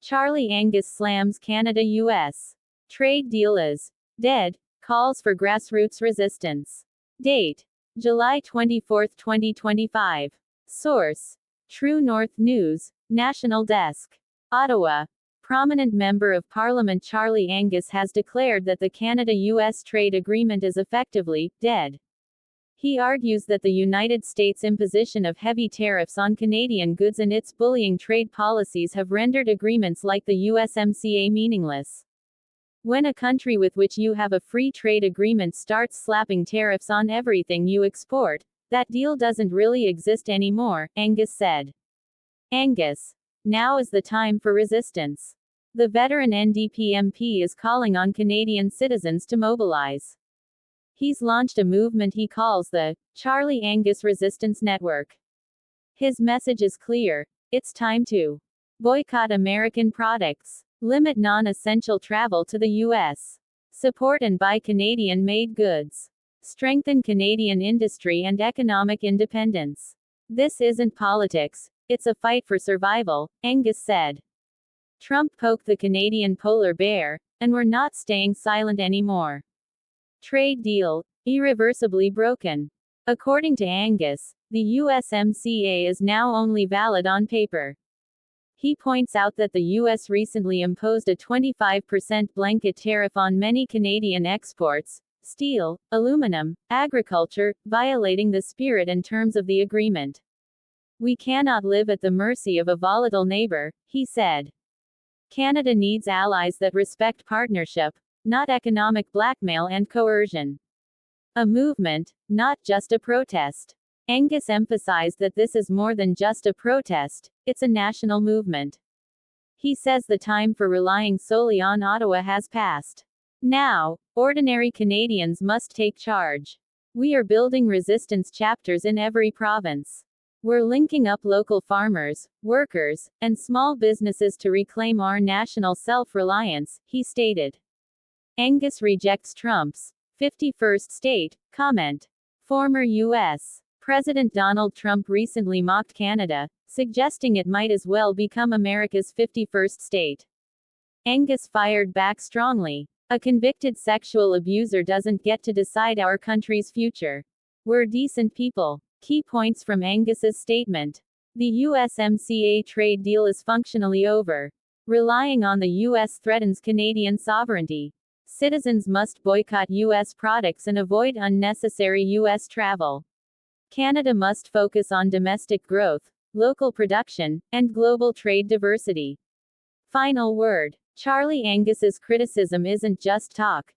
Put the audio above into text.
Charlie Angus slams Canada-US trade deal is dead, calls for grassroots resistance. Date: July 24, 2025. Source: True North News, National Desk. Ottawa. Prominent Member of Parliament Charlie Angus has declared that the Canada-US trade agreement is effectively dead. He argues that the United States' imposition of heavy tariffs on Canadian goods and its bullying trade policies have rendered agreements like the USMCA meaningless. When a country with which you have a free trade agreement starts slapping tariffs on everything you export, that deal doesn't really exist anymore, Angus said. Angus. Now is the time for resistance. The veteran NDP MP is calling on Canadian citizens to mobilize. He's launched a movement he calls the Charlie Angus Resistance Network. His message is clear: it's time to boycott American products, limit non-essential travel to the U.S., support and buy Canadian-made goods, strengthen Canadian industry and economic independence. This isn't politics, it's a fight for survival, Angus said. Trump poked the Canadian polar bear, and we're not staying silent anymore. Trade deal, irreversibly broken. According to Angus, the USMCA is now only valid on paper. He points out that the U.S. recently imposed a 25% blanket tariff on many Canadian exports, steel, aluminum, agriculture, violating the spirit and terms of the agreement. We cannot live at the mercy of a volatile neighbor, he said. Canada needs allies that respect partnership, not economic blackmail and coercion. A movement, not just a protest. Angus emphasized that this is more than just a protest, it's a national movement. He says the time for relying solely on Ottawa has passed. Now, ordinary Canadians must take charge. We are building resistance chapters in every province. We're linking up local farmers, workers, and small businesses to reclaim our national self-reliance, he stated. Angus rejects Trump's 51st state comment. Former U.S. President Donald Trump recently mocked Canada, suggesting it might as well become America's 51st state. Angus fired back strongly. A convicted sexual abuser doesn't get to decide our country's future. We're decent people. Key points from Angus's statement. The USMCA trade deal is functionally over. Relying on the U.S. threatens Canadian sovereignty. Citizens must boycott U.S. products and avoid unnecessary U.S. travel. Canada must focus on domestic growth, local production, and global trade diversity. Final word. Charlie Angus's criticism isn't just talk,